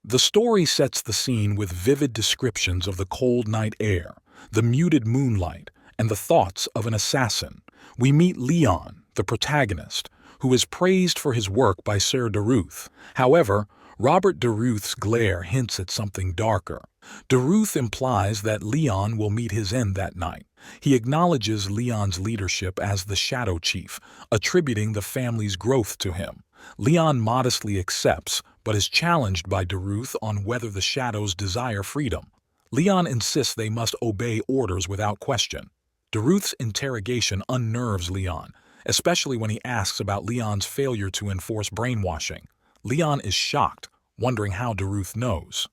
The story sets the scene with vivid descriptions of the cold night air, the muted moonlight, and the thoughts of an assassin. We meet Leon, the protagonist, who is praised for his work by Sir Daruth. However, Robert Daruth's glare hints at something darker. Daruth implies that Leon will meet his end that night. He acknowledges Leon's leadership as the Shadow Chief, attributing the family's growth to him. Leon modestly accepts, but is challenged by Daruth on whether the Shadows desire freedom. Leon insists they must obey orders without question. Daruth's interrogation unnerves Leon, especially when he asks about Leon's failure to enforce brainwashing. Leon is shocked, wondering how Daruth knows.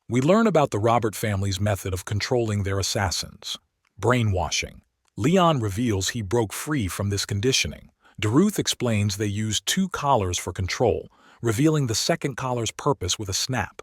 We learn about the Robert family's method of controlling their assassins: brainwashing. Leon reveals he broke free from this conditioning. Daruth explains they use two collars for control, revealing the second collar's purpose with a snap.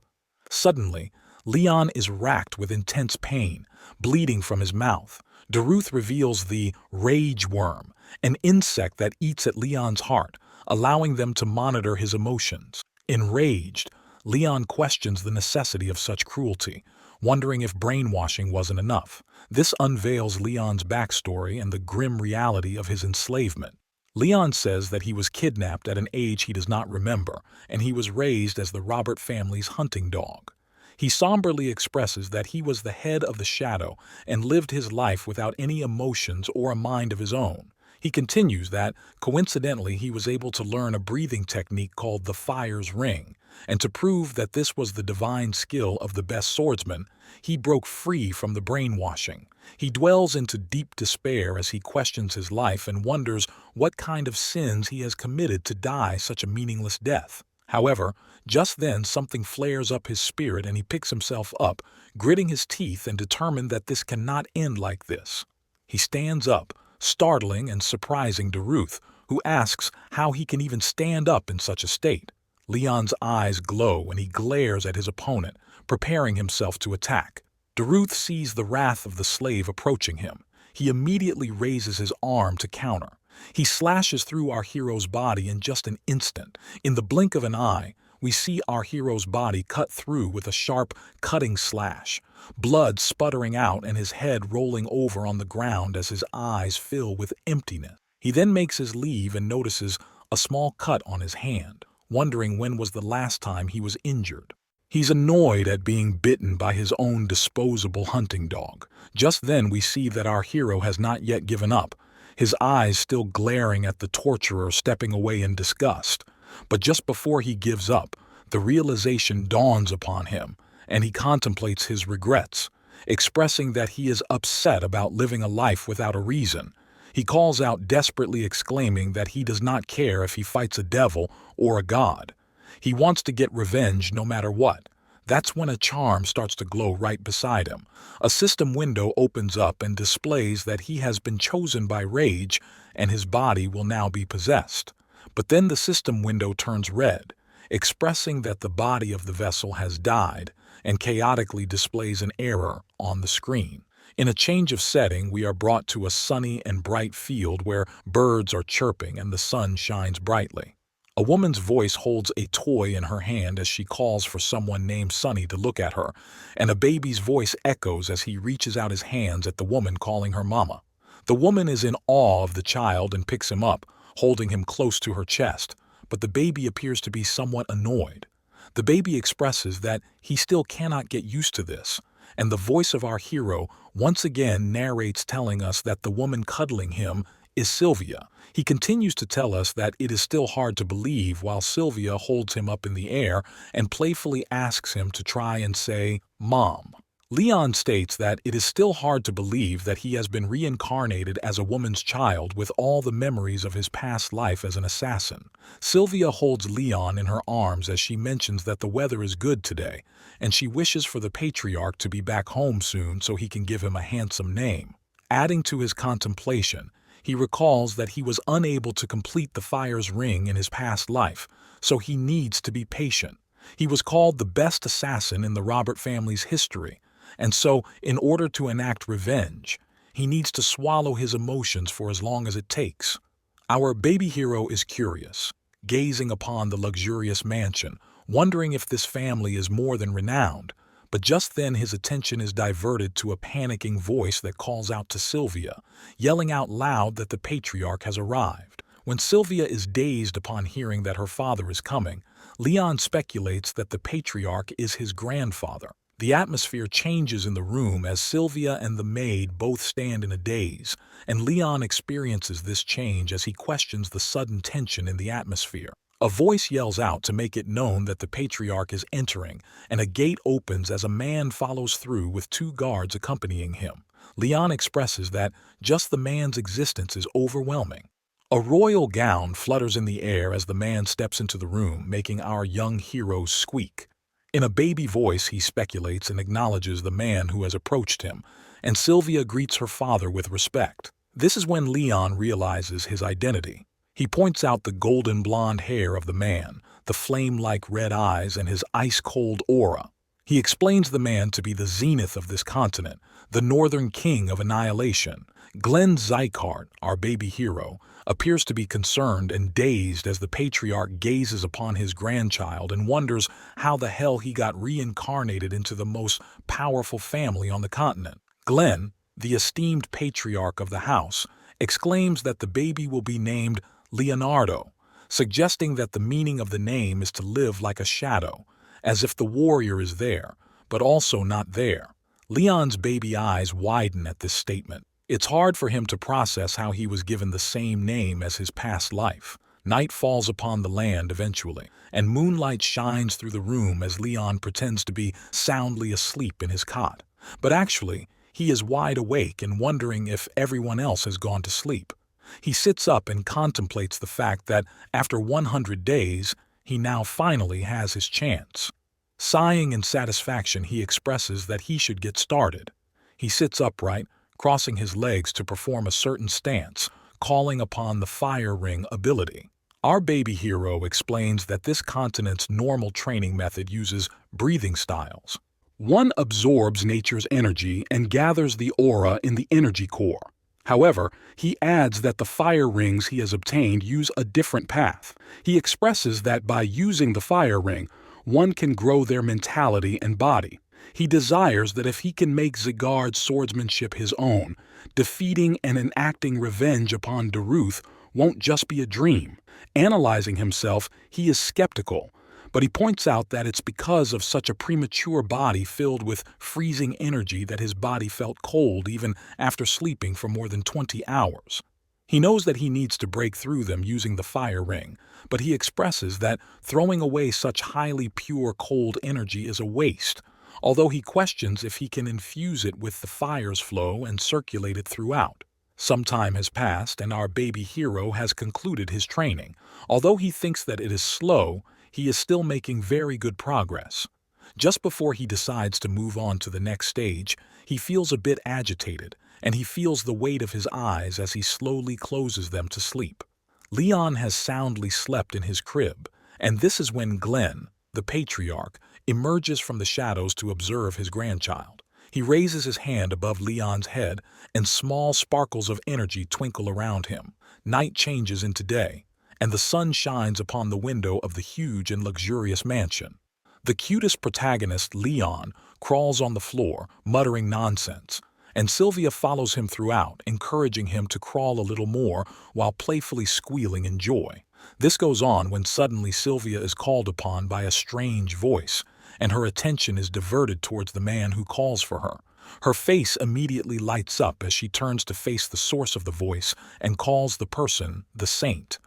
Suddenly, Leon is racked with intense pain, bleeding from his mouth. Daruth reveals the rage worm, an insect that eats at Leon's heart, allowing them to monitor his emotions. Enraged, Leon questions the necessity of such cruelty, wondering if brainwashing wasn't enough. This unveils Leon's backstory and the grim reality of his enslavement. Leon says that he was kidnapped at an age he does not remember, and he was raised as the Robert family's hunting dog. He somberly expresses that he was the head of the Shadow and lived his life without any emotions or a mind of his own. He continues that, coincidentally, he was able to learn a breathing technique called the Fire's Ring, and to prove that this was the divine skill of the best swordsman, he broke free from the brainwashing. He dwells into deep despair as he questions his life and wonders what kind of sins he has committed to die such a meaningless death. However, just then something flares up his spirit and he picks himself up, gritting his teeth and determined that this cannot end like this. He stands up, startling and surprising Daruth, who asks how he can even stand up in such a state. Leon's eyes glow and he glares at his opponent, preparing himself to attack. Daruth sees the wrath of the slave approaching him. He immediately raises his arm to counter. He slashes through our hero's body in just an instant. In the blink of an eye, we see our hero's body cut through with a sharp, cutting slash, blood sputtering out and his head rolling over on the ground as his eyes fill with emptiness. He then makes his leave and notices a small cut on his hand, wondering when was the last time he was injured. He's annoyed at being bitten by his own disposable hunting dog. Just then we see that our hero has not yet given up, his eyes still glaring at the torturer stepping away in disgust. But just before he gives up, the realization dawns upon him, and he contemplates his regrets, expressing that he is upset about living a life without a reason. He calls out, desperately exclaiming that he does not care if he fights a devil or a god. He wants to get revenge no matter what. That's when a charm starts to glow right beside him. A system window opens up and displays that he has been chosen by rage and his body will now be possessed. But then the system window turns red, expressing that the body of the vessel has died, and chaotically displays an error on the screen. In a change of setting, we are brought to a sunny and bright field where birds are chirping and the sun shines brightly. A woman's voice holds a toy in her hand as she calls for someone named Sunny to look at her, and a baby's voice echoes as he reaches out his hands at the woman calling her mama. The woman is in awe of the child and picks him up, holding him close to her chest, but the baby appears to be somewhat annoyed. The baby expresses that he still cannot get used to this, and the voice of our hero once again narrates, telling us that the woman cuddling him is Sylvia. He continues to tell us that it is still hard to believe while Sylvia holds him up in the air and playfully asks him to try and say, "Mom." Leon states that it is still hard to believe that he has been reincarnated as a woman's child with all the memories of his past life as an assassin. Sylvia holds Leon in her arms as she mentions that the weather is good today, and she wishes for the patriarch to be back home soon so he can give him a handsome name. Adding to his contemplation, he recalls that he was unable to complete the Fire's Ring in his past life, so he needs to be patient. He was called the best assassin in the Robert family's history, and so, in order to enact revenge, he needs to swallow his emotions for as long as it takes. Our baby hero is curious, gazing upon the luxurious mansion, wondering if this family is more than renowned. But just then his attention is diverted to a panicking voice that calls out to Sylvia, yelling out loud that the patriarch has arrived. When Sylvia is dazed upon hearing that her father is coming, Leon speculates that the patriarch is his grandfather. The atmosphere changes in the room as Sylvia and the maid both stand in a daze, and Leon experiences this change as he questions the sudden tension in the atmosphere. A voice yells out to make it known that the patriarch is entering, and a gate opens as a man follows through with 2 guards accompanying him. Leon expresses that just the man's existence is overwhelming. A royal gown flutters in the air as the man steps into the room, making our young hero squeak. In a baby voice, he speculates and acknowledges the man who has approached him, and Sylvia greets her father with respect. This is when Leon realizes his identity. He points out the golden blonde hair of the man, the flame-like red eyes, and his ice-cold aura. He explains the man to be the zenith of this continent, the northern king of annihilation. Glenn Zycart, our baby hero, appears to be concerned and dazed as the patriarch gazes upon his grandchild and wonders how the hell he got reincarnated into the most powerful family on the continent. Glenn, the esteemed patriarch of the house, exclaims that the baby will be named Leonardo, suggesting that the meaning of the name is to live like a shadow, as if the warrior is there, but also not there. Leon's baby eyes widen at this statement. It's hard for him to process how he was given the same name as his past life. Night falls upon the land eventually, and moonlight shines through the room as Leon pretends to be soundly asleep in his cot. But actually, he is wide awake and wondering if everyone else has gone to sleep. He sits up and contemplates the fact that after 100 days, he now finally has his chance. Sighing in satisfaction, he expresses that he should get started. He sits upright, crossing his legs to perform a certain stance, calling upon the fire ring ability. Our baby hero explains that this continent's normal training method uses breathing styles. One absorbs nature's energy and gathers the aura in the energy core. However, he adds that the fire rings he has obtained use a different path. He expresses that by using the fire ring, one can grow their mentality and body. He desires that if he can make Zygarde's swordsmanship his own, defeating and enacting revenge upon Daruth won't just be a dream. Analyzing himself, he is skeptical, but he points out that it's because of such a premature body filled with freezing energy that his body felt cold even after sleeping for more than 20 hours. He knows that he needs to break through them using the fire ring, but he expresses that throwing away such highly pure cold energy is a waste, although he questions if he can infuse it with the fire's flow and circulate it throughout. Some time has passed and our baby hero has concluded his training. Although he thinks that it is slow, he is still making very good progress. Just before he decides to move on to the next stage, he feels a bit agitated, and he feels the weight of his eyes as he slowly closes them to sleep. Leon has soundly slept in his crib, and this is when Glenn, the patriarch, emerges from the shadows to observe his grandchild. He raises his hand above Leon's head, and small sparkles of energy twinkle around him. Night changes into day, and the sun shines upon the window of the huge and luxurious mansion. The cutest protagonist, Leon, crawls on the floor, muttering nonsense, and Sylvia follows him throughout, encouraging him to crawl a little more while playfully squealing in joy. This goes on when suddenly Sylvia is called upon by a strange voice, and her attention is diverted towards the man who calls for her. Her face immediately lights up as she turns to face the source of the voice and calls the person the saint.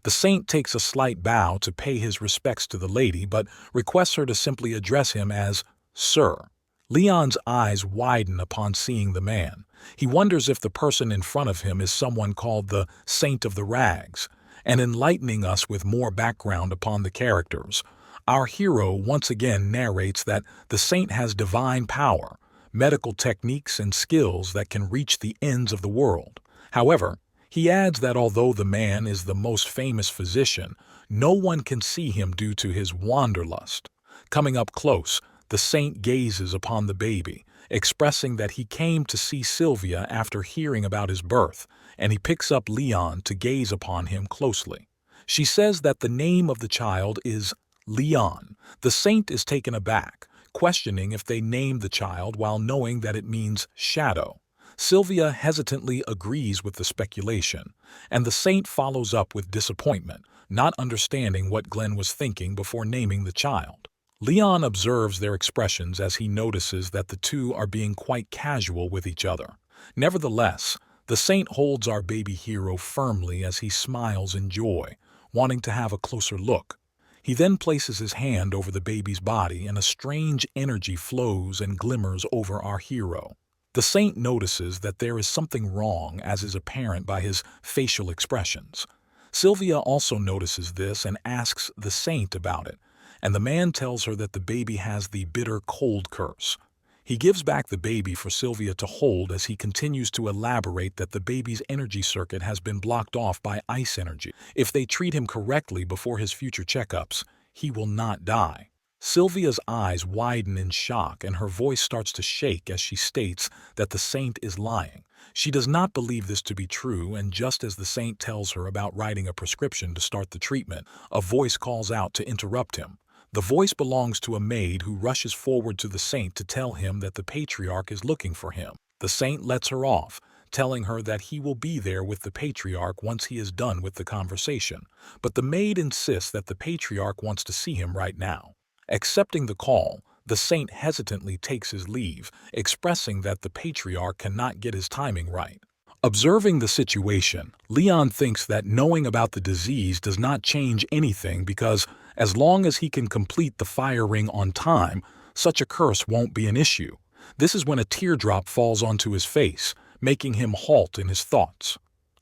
The saint takes a slight bow to pay his respects to the lady, but requests her to simply address him as Sir. Leon's eyes widen upon seeing the man. He wonders if the person in front of him is someone called the Saint of the Rags, and enlightening us with more background upon the characters, our hero once again narrates that the saint has divine power, medical techniques and skills that can reach the ends of the world. However, he adds that although the man is the most famous physician, no one can see him due to his wanderlust. Coming up close, the saint gazes upon the baby, expressing that he came to see Sylvia after hearing about his birth, and he picks up Leon to gaze upon him closely. She says that the name of the child is Leon. The saint is taken aback, questioning if they named the child while knowing that it means shadow. Sylvia hesitantly agrees with the speculation, and the saint follows up with disappointment, not understanding what Glenn was thinking before naming the child. Leon observes their expressions as he notices that the two are being quite casual with each other. Nevertheless, the saint holds our baby hero firmly as he smiles in joy, wanting to have a closer look. He then places his hand over the baby's body and a strange energy flows and glimmers over our hero. The saint notices that there is something wrong, as is apparent by his facial expressions. Sylvia also notices this and asks the saint about it, and the man tells her that the baby has the bitter cold curse. He gives back the baby for Sylvia to hold as he continues to elaborate that the baby's energy circuit has been blocked off by ice energy. If they treat him correctly before his future checkups, he will not die. Sylvia's eyes widen in shock and her voice starts to shake as she states that the saint is lying. She does not believe this to be true, and just as the saint tells her about writing a prescription to start the treatment, a voice calls out to interrupt him. The voice belongs to a maid who rushes forward to the saint to tell him that the patriarch is looking for him. The saint lets her off, telling her that he will be there with the patriarch once he is done with the conversation. But the maid insists that the patriarch wants to see him right now. Accepting the call, the saint hesitantly takes his leave, expressing that the patriarch cannot get his timing right. Observing the situation, Leon thinks that knowing about the disease does not change anything because, as long as he can complete the fire ring on time, such a curse won't be an issue. This is when a teardrop falls onto his face, making him halt in his thoughts.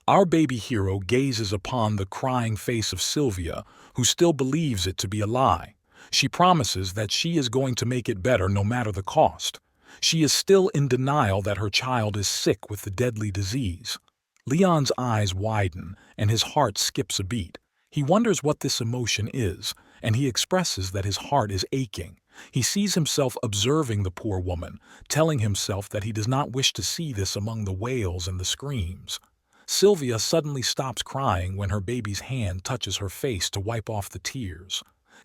Our baby hero gazes upon the crying face of Sylvia, who still believes it to be a lie. She promises that she is going to make it better no matter the cost. She is still in denial that her child is sick with the deadly disease. Leon's eyes widen and his heart skips a beat. He wonders what this emotion is, and he expresses that his heart is aching. He sees himself observing the poor woman, telling himself that he does not wish to see this among the wails and the screams. Sylvia suddenly stops crying when her baby's hand touches her face to wipe off the tears.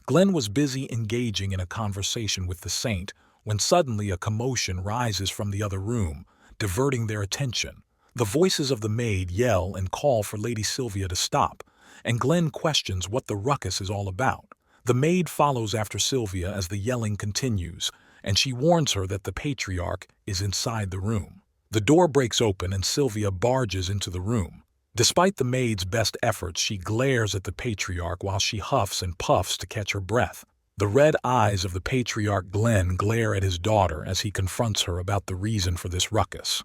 Glenn was busy engaging in a conversation with the saint when suddenly a commotion rises from the other room, diverting their attention. The voices of the maid yell and call for Lady Sylvia to stop, and Glenn questions what the ruckus is all about. The maid follows after Sylvia as the yelling continues, and she warns her that the patriarch is inside the room. The door breaks open and Sylvia barges into the room. Despite the maid's best efforts, she glares at the patriarch while she huffs and puffs to catch her breath. The red eyes of the patriarch Glenn glare at his daughter as he confronts her about the reason for this ruckus.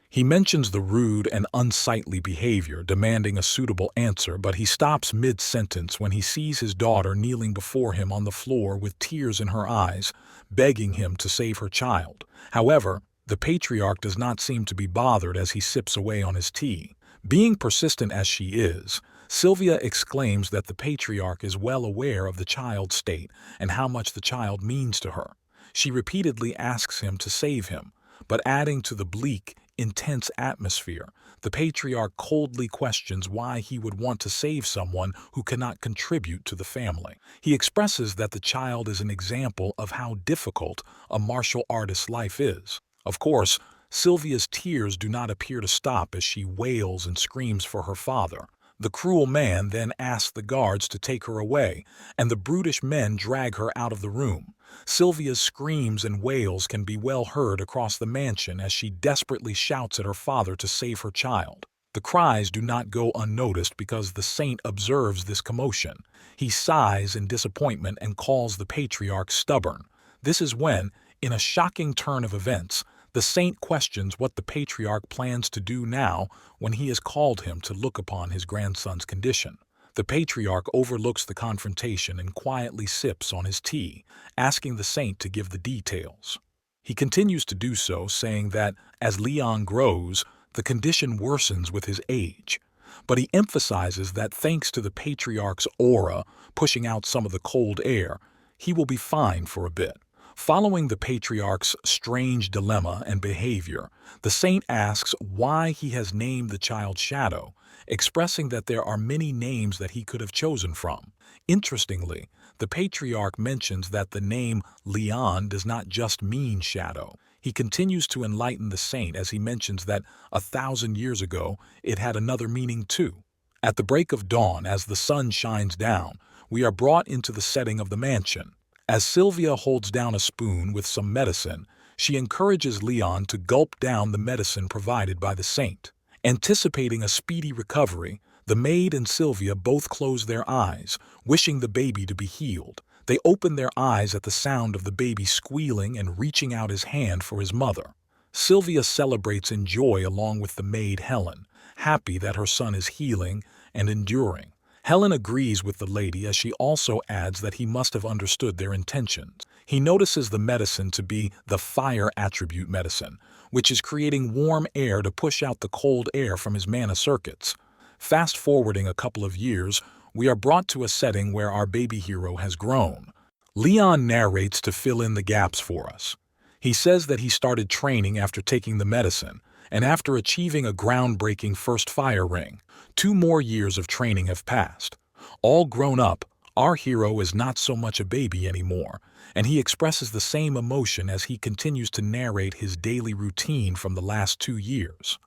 He mentions the rude and unsightly behavior, demanding a suitable answer, but he stops mid-sentence when he sees his daughter kneeling before him on the floor with tears in her eyes, begging him to save her child. However, the patriarch does not seem to be bothered as he sips away on his tea. Being persistent as she is, Sylvia exclaims that the patriarch is well aware of the child's state and how much the child means to her. She repeatedly asks him to save him, but adding to the bleak, intense atmosphere, the patriarch coldly questions why he would want to save someone who cannot contribute to the family. He expresses that the child is an example of how difficult a martial artist's life is. Of course, Sylvia's tears do not appear to stop as she wails and screams for her father. The cruel man then asks the guards to take her away, and the brutish men drag her out of the room. Sylvia's screams and wails can be well heard across the mansion as she desperately shouts at her father to save her child. The cries do not go unnoticed because the saint observes this commotion. He sighs in disappointment and calls the patriarch stubborn. This is when, in a shocking turn of events, the saint questions what the patriarch plans to do now when he has called him to look upon his grandson's condition. The patriarch overlooks the confrontation and quietly sips on his tea, asking the saint to give the details. He continues to do so, saying that, as Leon grows, the condition worsens with his age. But he emphasizes that thanks to the patriarch's aura pushing out some of the cold air, he will be fine for a bit. Following the patriarch's strange dilemma and behavior, the saint asks why he has named the child Shadow, expressing that there are many names that he could have chosen from. Interestingly, The patriarch mentions that the name Leon does not just mean shadow. He continues to enlighten the saint as he mentions that 1,000 years ago it had another meaning too. At the break of dawn, as the sun shines down, we are brought into the setting of the mansion. As Sylvia holds down a spoon with some medicine, she encourages Leon to gulp down the medicine provided by the saint. Anticipating a speedy recovery, the maid and Sylvia both close their eyes, wishing the baby to be healed. They open their eyes at the sound of the baby squealing and reaching out his hand for his mother. Sylvia celebrates in joy along with the maid Helen, happy that her son is healing and enduring. Helen agrees with the lady as she also adds that he must have understood their intentions. He notices the medicine to be the fire attribute medicine, which is creating warm air to push out the cold air from his mana circuits. Fast forwarding a couple of years, we are brought to a setting where our baby hero has grown. Leon narrates to fill in the gaps for us. He says that he started training after taking the medicine, and after achieving a groundbreaking first fire ring. 2 more years of training have passed. All grown up, our hero is not so much a baby anymore, and he expresses the same emotion as he continues to narrate his daily routine from the last 2 years.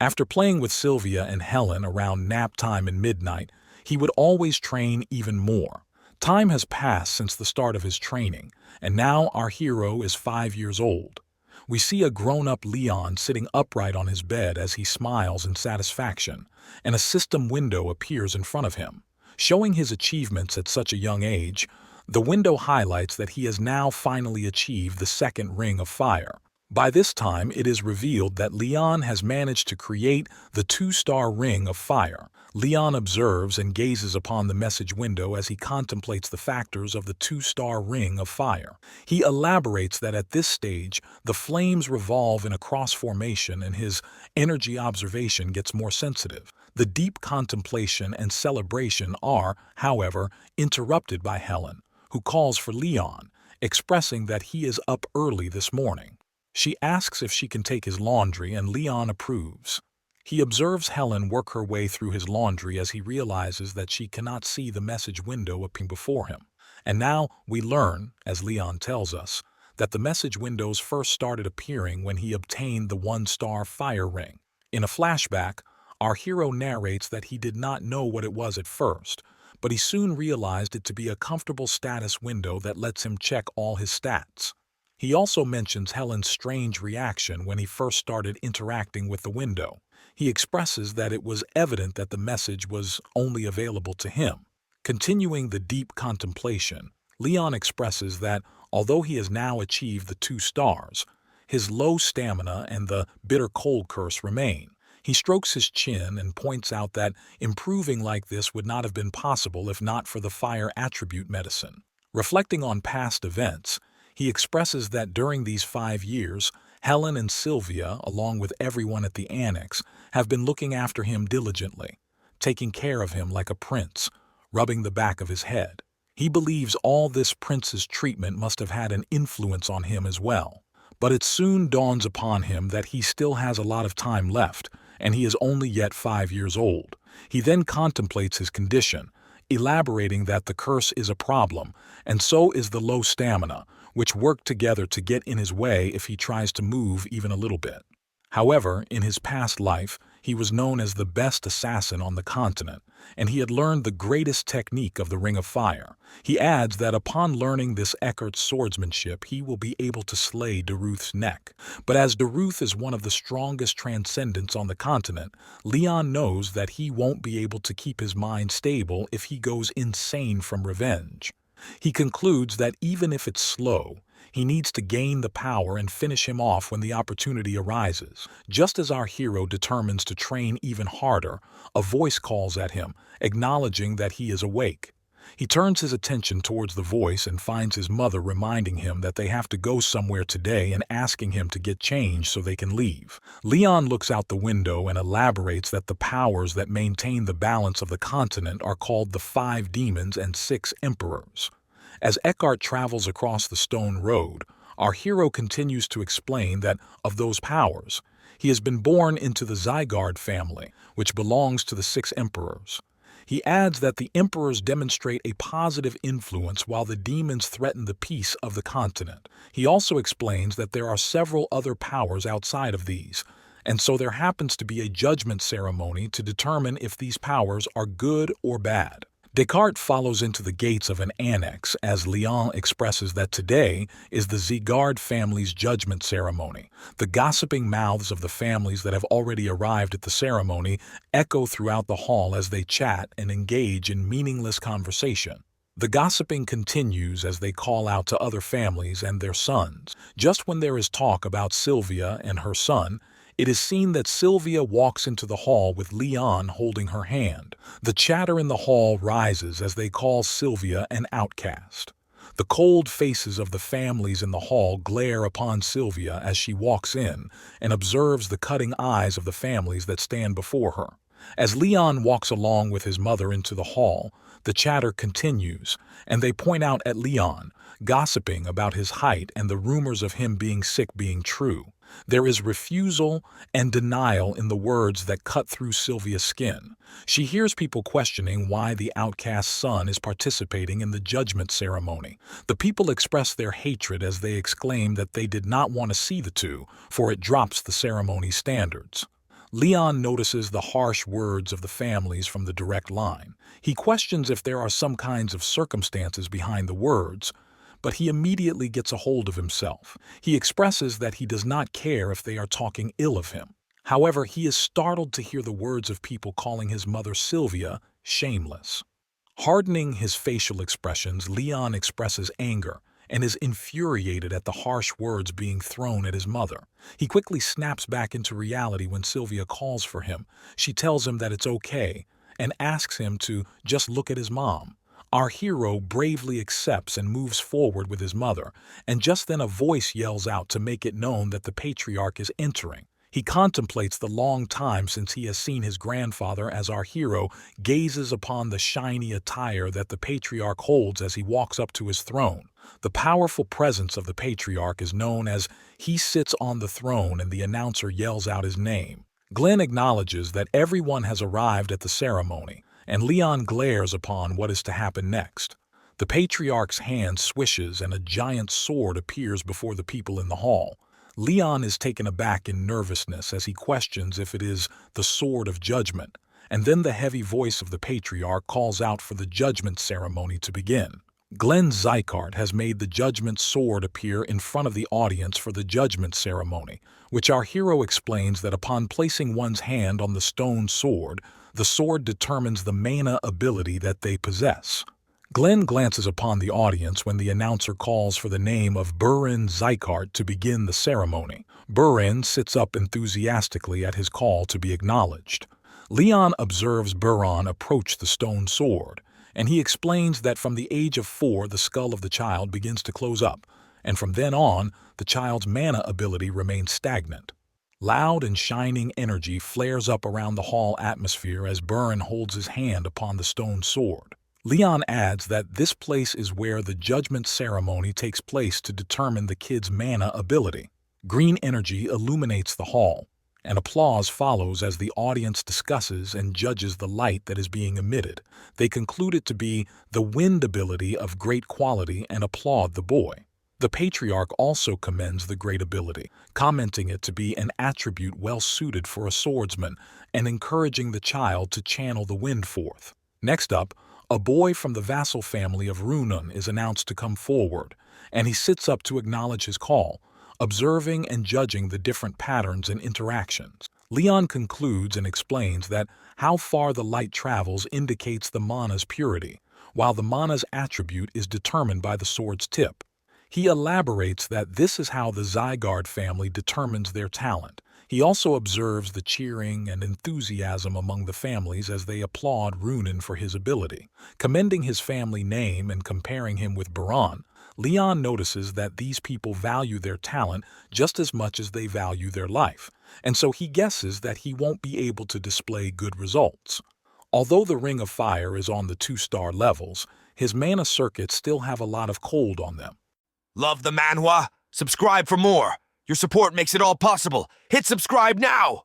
After playing with Sylvia and Helen around nap time and midnight, he would always train even more. Time has passed since the start of his training, and now our hero is 5 years old. We see a grown-up Leon sitting upright on his bed as he smiles in satisfaction, and a system window appears in front of him. Showing his achievements at such a young age, the window highlights that he has now finally achieved the second ring of fire. By this time, it is revealed that Leon has managed to create the 2-star ring of fire. Leon observes and gazes upon the message window as he contemplates the factors of the 2-star ring of fire. He elaborates that at this stage, the flames revolve in a cross formation and his energy observation gets more sensitive. The deep contemplation and celebration are, however, interrupted by Helen, who calls for Leon, expressing that he is up early this morning. She asks if she can take his laundry, and Leon approves. He observes Helen work her way through his laundry as he realizes that she cannot see the message window appearing before him. And now we learn, as Leon tells us, that the message windows first started appearing when he obtained the 1-star fire ring. In a flashback, our hero narrates that he did not know what it was at first, but he soon realized it to be a comfortable status window that lets him check all his stats. He also mentions Helen's strange reaction when he first started interacting with the window. He expresses that it was evident that the message was only available to him. Continuing the deep contemplation, Leon expresses that, although he has now achieved the 2 stars, his low stamina and the bitter cold curse remain. He strokes his chin and points out that improving like this would not have been possible if not for the fire attribute medicine. Reflecting on past events, he expresses that during these 5 years, Helen and Sylvia, along with everyone at the annex, have been looking after him diligently, taking care of him like a prince, rubbing the back of his head. He believes all this prince's treatment must have had an influence on him as well. But it soon dawns upon him that he still has a lot of time left, and he is only yet 5 years old. He then contemplates his condition, elaborating that the curse is a problem, and so is the low stamina, which work together to get in his way if he tries to move even a little bit. However, in his past life, he was known as the best assassin on the continent, and he had learned the greatest technique of the Ring of Fire. He adds that upon learning this Eckart's swordsmanship, he will be able to slay Daruth's neck. But as Daruth is one of the strongest transcendents on the continent, Leon knows that he won't be able to keep his mind stable if he goes insane from revenge. He concludes that even if it's slow, he needs to gain the power and finish him off when the opportunity arises. Just as our hero determines to train even harder, a voice calls at him, acknowledging that he is awake. He turns his attention towards the voice and finds his mother reminding him that they have to go somewhere today and asking him to get changed so they can leave. Leon looks out the window and elaborates that the powers that maintain the balance of the continent are called the 5 demons and 6 emperors. As Eckhart travels across the stone road, our hero continues to explain that of those powers, he has been born into the Zygarde family, which belongs to the 6 emperors. He adds that the emperors demonstrate a positive influence while the demons threaten the peace of the continent. He also explains that there are several other powers outside of these, and so there happens to be a judgment ceremony to determine if these powers are good or bad. Descartes follows into the gates of an annex as Leon expresses that today is the Zegard family's judgment ceremony. The gossiping mouths of the families that have already arrived at the ceremony echo throughout the hall as they chat and engage in meaningless conversation. The gossiping continues as they call out to other families and their sons. Just when there is talk about Sylvia and her son, it is seen that Sylvia walks into the hall with Leon holding her hand. The chatter in the hall rises as they call Sylvia an outcast. The cold faces of the families in the hall glare upon Sylvia as she walks in and observes the cutting eyes of the families that stand before her. As Leon walks along with his mother into the hall, the chatter continues, and they point out at Leon, gossiping about his height and the rumors of him being sick being true. There is refusal and denial in the words that cut through Sylvia's skin. She hears people questioning why the outcast son is participating in the judgment ceremony. The people express their hatred as they exclaim that they did not want to see the two, for it drops the ceremony standards. Leon notices the harsh words of the families from the direct line. He questions if there are some kinds of circumstances behind the words, but he immediately gets a hold of himself. He expresses that he does not care if they are talking ill of him. However, he is startled to hear the words of people calling his mother Sylvia shameless. Hardening his facial expressions, Leon expresses anger and is infuriated at the harsh words being thrown at his mother. He quickly snaps back into reality when Sylvia calls for him. She tells him that it's okay and asks him to just look at his mom. Our hero bravely accepts and moves forward with his mother, and just then a voice yells out to make it known that the patriarch is entering. He contemplates the long time since he has seen his grandfather as our hero gazes upon the shiny attire that the patriarch holds as he walks up to his throne. The powerful presence of the patriarch is known as he sits on the throne, and the announcer yells out his name. Glenn acknowledges that everyone has arrived at the ceremony, and Leon glares upon what is to happen next. The patriarch's hand swishes and a giant sword appears before the people in the hall. Leon is taken aback in nervousness as he questions if it is the sword of judgment, and then the heavy voice of the patriarch calls out for the judgment ceremony to begin. Glenn Zeikart has made the judgment sword appear in front of the audience for the judgment ceremony, which our hero explains that upon placing one's hand on the stone sword, the sword determines the mana ability that they possess. Glenn glances upon the audience when the announcer calls for the name of Burin Zeikart to begin the ceremony. Burin sits up enthusiastically at his call to be acknowledged. Leon observes Burin approach the stone sword, and he explains that from the age of 4 the skull of the child begins to close up, and from then on the child's mana ability remains stagnant. Loud and shining energy flares up around the hall atmosphere as Burin holds his hand upon the stone sword. Leon adds that this place is where the judgment ceremony takes place to determine the kid's mana ability. Green energy illuminates the hall, and applause follows as the audience discusses and judges the light that is being emitted. They conclude it to be the wind ability of great quality and applaud the boy. The patriarch also commends the great ability, commenting it to be an attribute well suited for a swordsman and encouraging the child to channel the wind forth. Next up, a boy from the vassal family of Runun is announced to come forward, and he sits up to acknowledge his call, observing and judging the different patterns and interactions. Leon concludes and explains that how far the light travels indicates the mana's purity, while the mana's attribute is determined by the sword's tip. He elaborates that this is how the Zygarde family determines their talent. He also observes the cheering and enthusiasm among the families as they applaud Runun for his ability. Commending his family name and comparing him with Buran, Leon notices that these people value their talent just as much as they value their life, and so he guesses that he won't be able to display good results. Although the Ring of Fire is on the 2-star levels, his mana circuits still have a lot of cold on them. Love the Manhwa? Subscribe for more. Your support makes it all possible. Hit subscribe now!